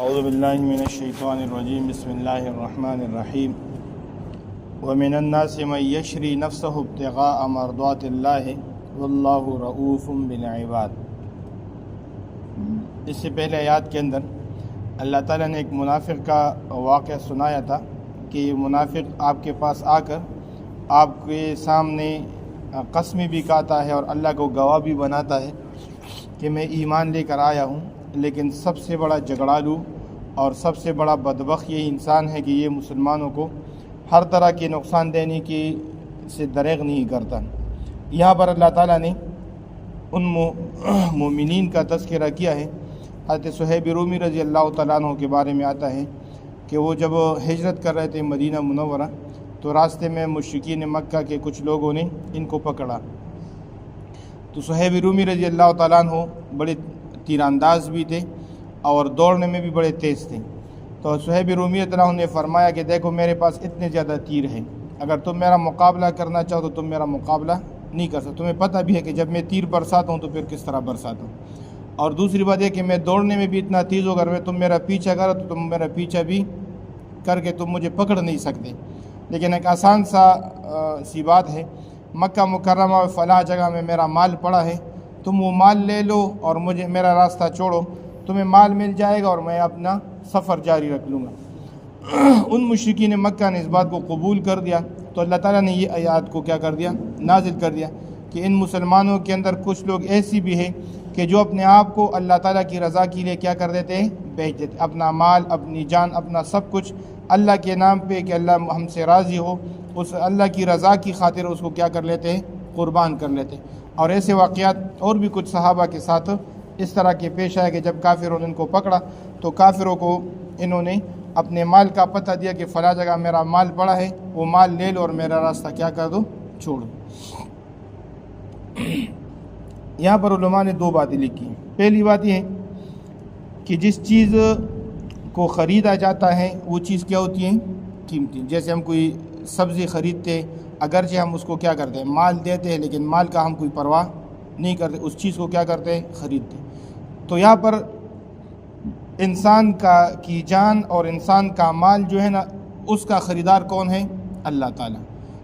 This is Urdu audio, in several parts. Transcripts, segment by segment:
اعوذ باللہ من الشیطان الرجیم بسم اللہ الرحمن الرحیم ومن الناس من یشری نفسہ ابتغاء مرضات اللہ واللہ رؤوف بالعباد۔ اس سے پہلے آیات کے اندر اللہ تعالیٰ نے ایک منافق کا واقعہ سنایا تھا کہ یہ منافق آپ کے پاس آ کر آپ کے سامنے قسمیں بھی کھاتا ہے اور اللہ کو گواہ بھی بناتا ہے کہ میں ایمان لے کر آیا ہوں، لیکن سب سے بڑا جھگڑالو اور سب سے بڑا بدبخت یہ انسان ہے کہ یہ مسلمانوں کو ہر طرح کے نقصان دینے کی سے دریغ نہیں کرتا۔ یہاں پر اللہ تعالیٰ نے ان مومنین کا تذکرہ کیا ہے۔ حضرت صہیب رومی رضی اللہ تعالیٰ عنہ کے بارے میں آتا ہے کہ وہ جب ہجرت کر رہے تھے مدینہ منورہ تو راستے میں مشرکین مکہ کے کچھ لوگوں نے ان کو پکڑا، تو صہیب رومی رضی اللہ تعالیٰ عنہ بڑے تیر انداز بھی تھے اور دوڑنے میں بھی بڑے تیز تھے۔ تو صہیب رومی رضی اللہ عنہ نے فرمایا کہ دیکھو میرے پاس اتنے زیادہ تیر ہیں، اگر تم میرا مقابلہ کرنا چاہو تو تم میرا مقابلہ نہیں کر سکتے، تمہیں پتہ بھی ہے کہ جب میں تیر برساتا ہوں تو پھر کس طرح برساتا ہوں، اور دوسری بات یہ کہ میں دوڑنے میں بھی اتنا تیز ہوں، اگر میں تم میرا پیچھا کرو تو تم میرا پیچھا بھی کر کے تم مجھے پکڑ نہیں سکتے۔ لیکن ایک آسان سی بات ہے، مکہ مکرمہ و فلاں جگہ میں میرا مال پڑا ہے، تم وہ مال لے لو اور مجھے میرا راستہ چھوڑو، تمہیں مال مل جائے گا اور میں اپنا سفر جاری رکھ لوں گا۔ ان مشرکین مکہ نے اس بات کو قبول کر دیا، تو اللہ تعالیٰ نے یہ آیات کو کیا کر دیا، نازل کر دیا کہ ان مسلمانوں کے اندر کچھ لوگ ایسی بھی ہیں کہ جو اپنے آپ کو اللہ تعالیٰ کی رضا کے لیے کیا کر دیتے ہیں، بیچ دیتے، اپنا مال، اپنی جان، اپنا سب کچھ اللہ کے نام پہ کہ اللہ ہم سے راضی ہو، اس اللہ کی رضا کی خاطر اس کو کیا کر لیتے ہیں، قربان کر لیتے ہیں۔ اور ایسے واقعات اور بھی کچھ صحابہ کے ساتھ اس طرح کے پیش آئے کہ جب کافروں نے ان کو پکڑا تو کافروں کو انہوں نے اپنے مال کا پتہ دیا کہ فلاں جگہ میرا مال پڑا ہے، وہ مال لے لو اور میرا راستہ کیا کر دو، چھوڑو۔ یہاں پر علماء نے دو باتیں لکھی ہیں۔ پہلی بات یہ ہے کہ جس چیز کو خریدا جاتا ہے وہ چیز کیا ہوتی ہے، قیمتی۔ جیسے ہم کوئی سبزی خریدتے، اگرچہ ہم اس کو کیا کرتے ہیں، مال دیتے ہیں، لیکن مال کا ہم کوئی پرواہ نہیں کرتے، اس چیز کو کیا کرتے ہیں، خریدتے۔ تو یہاں پر انسان کی جان اور انسان کا مال جو ہے نا، اس کا خریدار کون ہے، اللہ تعالیٰ۔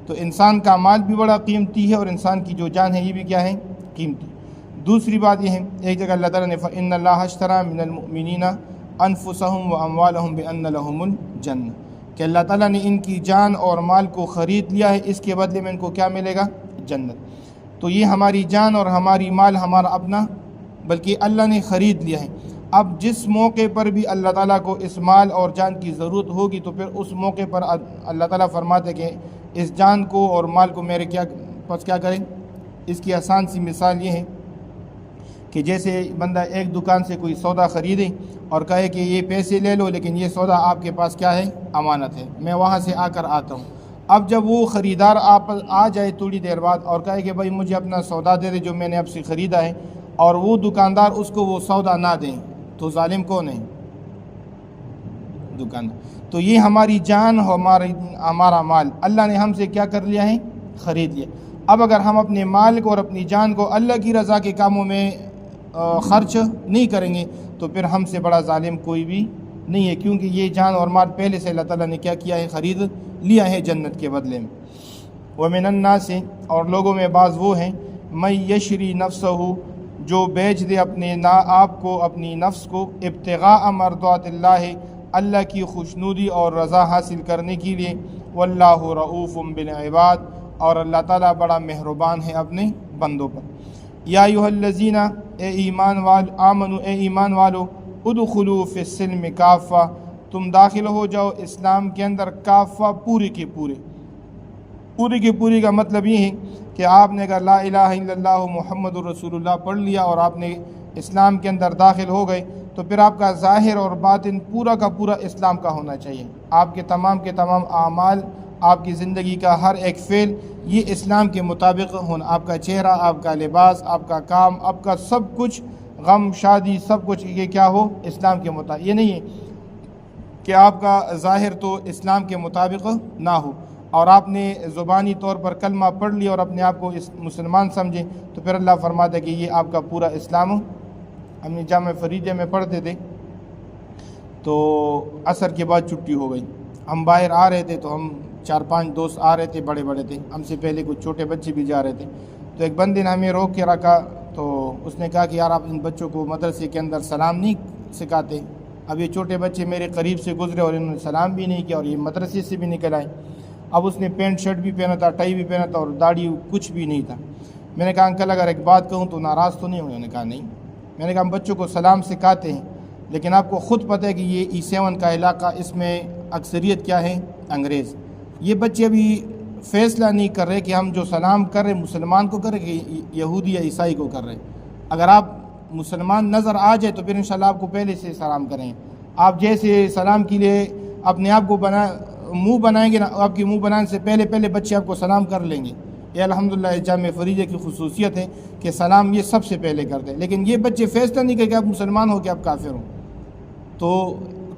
تو انسان کا مال بھی بڑا قیمتی ہے اور انسان کی جو جان ہے یہ بھی کیا ہے، قیمتی۔ دوسری بات یہ ہے، ایک جگہ اللہ تعالیٰ نے فَإِنَّ اللَّهَ اشْتَرَىٰ مِنَ الْمُؤْمِنِينَ أَنفُسَهُمْ وَأَمْوَالَهُمْ بِأَنَّ لَهُمُ الْجَنَّةَ، کہ اللہ تعالیٰ نے ان کی جان اور مال کو خرید لیا ہے، اس کے بدلے میں ان کو کیا ملے گا، جنت۔ تو یہ ہماری جان اور ہماری مال ہمارا اپنا بلکہ اللہ نے خرید لیا ہے۔ اب جس موقع پر بھی اللہ تعالیٰ کو اس مال اور جان کی ضرورت ہوگی تو پھر اس موقع پر اللہ تعالیٰ فرماتے کہ اس جان کو اور مال کو میرے کیا کریں۔ اس کی آسان سی مثال یہ ہے کہ جیسے بندہ ایک دکان سے کوئی سودا خریدے اور کہے کہ یہ پیسے لے لو، لیکن یہ سودا آپ کے پاس کیا ہے، امانت ہے، میں وہاں سے آ کر آتا ہوں۔ اب جب وہ خریدار آ جائے تھوڑی دیر بعد اور کہے کہ بھائی مجھے اپنا سودا دے دے جو میں نے اب سے خریدا ہے، اور وہ دکاندار اس کو وہ سودا نہ دیں، تو ظالم کون ہے، دکاندار۔ تو یہ ہماری جان، ہمارا مال اللہ نے ہم سے کیا کر لیا ہے، خرید لیا۔ اب اگر ہم اپنے مال کو اور اپنی جان کو اللہ کی رضا کے کاموں میں خرچ نہیں کریں گے تو پھر ہم سے بڑا ظالم کوئی بھی نہیں ہے، کیونکہ یہ جان اور مال پہلے سے اللہ تعالیٰ نے کیا کیا ہے، خرید لیا ہے جنت کے بدلے میں۔ وَمِنَ النَّاسِ، اور لوگوں میں بعض وہ ہیں، مَن یشری نفسہ، جو بیچ دے اپنے آپ کو، اپنی نفس کو، ابتغاء مرضات اللہ، اللہ کی خوشنودی اور رضا حاصل کرنے کے لیے، واللہ رؤوف بالعباد، اور اللہ تعالیٰ بڑا مہربان ہے اپنے بندوں پر۔ یا ایھا الذین، اے ایمان والو، آمنو، اے ایمان والو، ادخلوا فی السلم کافہ، تم داخل ہو جاؤ اسلام کے اندر کافہ، پورے کے پورے۔ پوری کی پوری کا مطلب یہ ہے کہ آپ نے اگر لا الہ الا اللہ محمد الرسول اللہ پڑھ لیا اور آپ نے اسلام کے اندر داخل ہو گئے تو پھر آپ کا ظاہر اور باطن پورا کا پورا اسلام کا ہونا چاہیے۔ آپ کے تمام اعمال، آپ کی زندگی کا ہر ایک فعل یہ اسلام کے مطابق ہونا، آپ کا چہرہ، آپ کا لباس، آپ کا کام، آپ کا سب کچھ، غم، شادی، سب کچھ یہ کیا ہو، اسلام کے مطابق۔ یہ نہیں ہے کہ آپ کا ظاہر تو اسلام کے مطابق نہ ہو اور آپ نے زبانی طور پر کلمہ پڑھ لیا اور اپنے آپ کو مسلمان سمجھے، تو پھر اللہ فرماتا ہے کہ یہ آپ کا پورا اسلام ہو۔ ہم نے جامع فریدہ میں پڑھتے تھے تو عصر کے بعد چھٹی ہو گئی. ہم باہر آ رہے تھے تو ہم 4-5 دوست آ رہے تھے, بڑے بڑے تھے, ہم سے پہلے کچھ چھوٹے بچے بھی جا رہے تھے. تو ایک بندے نے ہمیں روک کے رکھا, تو اس نے کہا کہ یار آپ ان بچوں کو مدرسے کے اندر سلام نہیں سکھاتے. اب یہ چھوٹے بچے میرے قریب سے گزرے اور انہوں نے سلام بھی نہیں کیا اور یہ مدرسے سے بھی نکل آئے. اب اس نے پینٹ شرٹ بھی پہنا تھا, ٹائی بھی پہنا تھا اور داڑھی کچھ بھی نہیں تھا. میں نے کہا انکل اگر ایک بات کہوں تو ناراض تو نہیں ہوئے؟ انہوں نے کہا نہیں. میں نے کہا ہم بچوں کو سلام سکھاتے ہیں, لیکن آپ کو خود پتہ ہے کہ یہ E7 کا علاقہ, اس میں اکثریت کیا ہے؟ انگریز. یہ بچے ابھی فیصلہ نہیں کر رہے کہ ہم جو سلام کر رہے مسلمان کو کر رہے کہ یہودی یا عیسائی کو کر رہے. اگر آپ مسلمان نظر آ جائے تو پھر انشاءاللہ آپ کو پہلے سے سلام کریں. آپ جیسے سلام کے لیے اپنے آپ کو منہ بنائیں گے نا, آپ کے منہ بنانے سے پہلے بچے آپ کو سلام کر لیں گے. یہ الحمدللہ جامع فریضہ کی خصوصیت ہے کہ سلام یہ سب سے پہلے کرتے ہیں. لیکن یہ بچے فیصلہ نہیں کریں کہ آپ مسلمان ہو کہ آپ کافر ہو. تو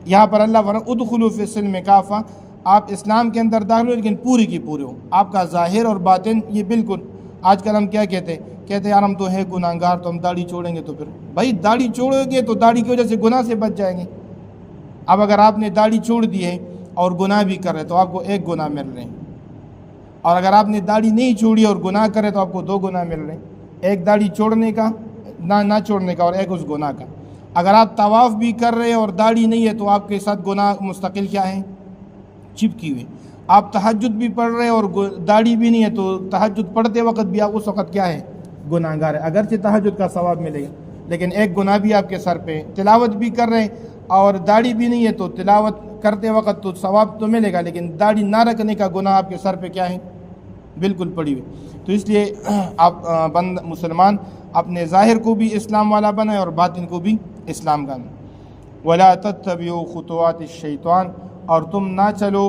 یہاں پر اللہ فرماتا ہے ادخلوا فی السلم کافہ, آپ اسلام کے اندر داخل ہو لیکن پوری کی پورے ہو. آپ کا ظاہر اور باطن یہ بالکل. آج کل ہم کیا کہتے ہیں یار ہم تو ہیں گناہ گار, تو ہم داڑھی چھوڑیں گے. تو پھر بھائی داڑھی چھوڑو گے تو داڑھی کی وجہ سے گناہ سے بچ جائیں گے. اب اگر آپ نے داڑھی چھوڑ دی ہے اور گناہ بھی کر رہے تو آپ کو 1 گناہ مل رہے ہیں, اور اگر آپ نے داڑھی نہیں چھوڑی اور گناہ کرے تو آپ کو 2 گناہ مل رہے ہیں. 1 داڑھی چھوڑنے کا, نہ چھوڑنے کا, اور 1 اس گناہ کا. اگر آپ طواف بھی کر رہے اور داڑھی نہیں ہے تو آپ کے ساتھ گناہ مستقل کیا ہے؟ چپکی ہوئے. آپ تہجد بھی پڑھ رہے اور داڑھی بھی نہیں ہے تو تہجد پڑھتے وقت بھی آپ اس وقت کیا ہے؟ گناہ گار ہے. اگرچہ تہجد کا ثواب ملے گا لیکن 1 گناہ بھی آپ کے سر پہ. تلاوت بھی کر رہے اور داڑھی بھی نہیں ہے تو تلاوت کرتے وقت تو ثواب تو ملے گا, لیکن داڑھی نہ رکھنے کا گناہ آپ کے سر پہ کیا ہے؟ بالکل پڑی ہوئی. تو اس لیے آپ مسلمان اپنے ظاہر کو بھی اسلام والا بنائیں اور باطن کو بھی اسلام کا. ولا تتبعوا خطوات الشیطان, اور تم نہ چلو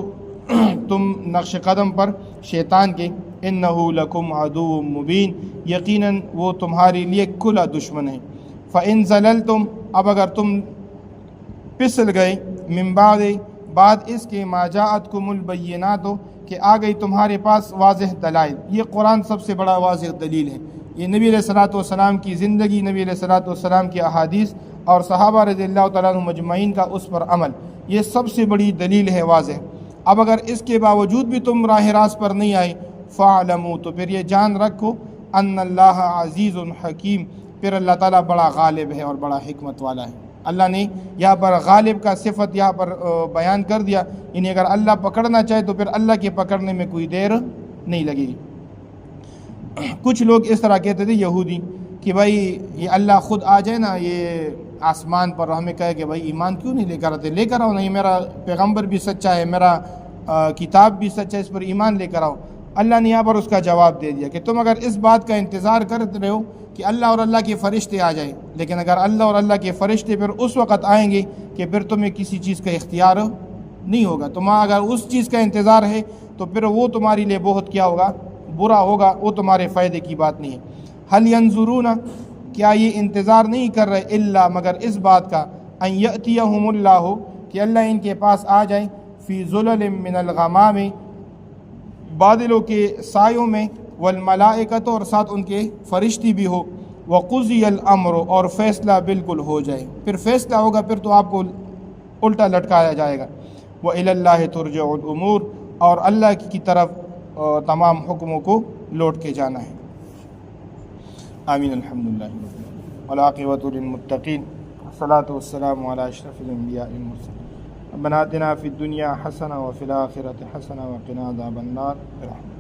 تم نقش قدم پر شیطان کے. انہ لکم عدو مبین, یقیناً وہ تمہارے لیے کھلا دشمن ہے. فإن زللتم, اب اگر تم پسل گئے, من بعد اس کے ما جاءتکم البینات, کہ آ گئی تمہارے پاس واضح دلائل. یہ قرآن سب سے بڑا واضح دلیل ہے. یہ نبی علیہ الصلوۃ والسلام کی زندگی, نبی علیہ الصلوۃ والسلام کی احادیث اور صحابہ رضی اللہ تعالیٰ عنہم مجمعین کا اس پر عمل, یہ سب سے بڑی دلیل ہے واضح. اب اگر اس کے باوجود بھی تم راہ راست پر نہیں آئے, فاعلموا, تو پھر یہ جان رکھو, ان اللہ عزیز حکیم, پھر اللہ تعالیٰ بڑا غالب ہے اور بڑا حکمت والا ہے. اللہ نے یہاں پر غالب کا صفت یہاں پر بیان کر دیا, یعنی اگر اللہ پکڑنا چاہے تو پھر اللہ کے پکڑنے میں کوئی دیر نہیں لگے گی. کچھ لوگ اس طرح کہتے تھے یہودی کہ بھائی یہ اللہ خود آ جائے نا یہ آسمان پر, ہمیں کہے کہ بھائی ایمان کیوں نہیں لے کر آتے؟ لے کر آؤ نا, یہ میرا پیغمبر بھی سچا ہے, میرا کتاب بھی سچا ہے, اس پر ایمان لے کر آؤ. اللہ نے یہاں پر اس کا جواب دے دیا کہ تم اگر اس بات کا انتظار کرتے رہو کہ اللہ اور اللہ کے فرشتے آ جائیں, لیکن اگر اللہ اور اللہ کے فرشتے پھر اس وقت آئیں گے کہ پھر تمہیں کسی چیز کا اختیار نہیں ہوگا. اگر اس چیز کا انتظار ہے تو پھر وہ تمہارے لیے بہت کیا ہوگا؟ برا ہوگا, وہ تمہارے فائدے کی بات نہیں ہے. حل ینظرون, کیا یہ انتظار نہیں کر رہے, الا مگر اس بات کا, ان یأتیہم اللہ, کہ اللہ ان کے پاس آ جائے, فی ظلل من الغمام, بادلوں کے سایوں میں, والملائکۃ, اور ساتھ ان کے فرشتی بھی ہو, وقضی الامر, اور فیصلہ بالکل ہو جائے. پھر فیصلہ ہوگا, پھر تو آپ کو الٹا لٹکایا جائے گا. وإلی اللہ ترجع الامور, اور اللہ کی طرف تمام حکموں کو لوٹ کے جانا ہے. آمین. الحمدللہ والعاقبۃ للمتقین, والصلاۃ والسلام علی اشرف الانبیاء والمرسلین. ربنا آتنا فی الدنیا حسنہ وفی الآخرۃ حسنہ وقنا عذاب النار برحمتک.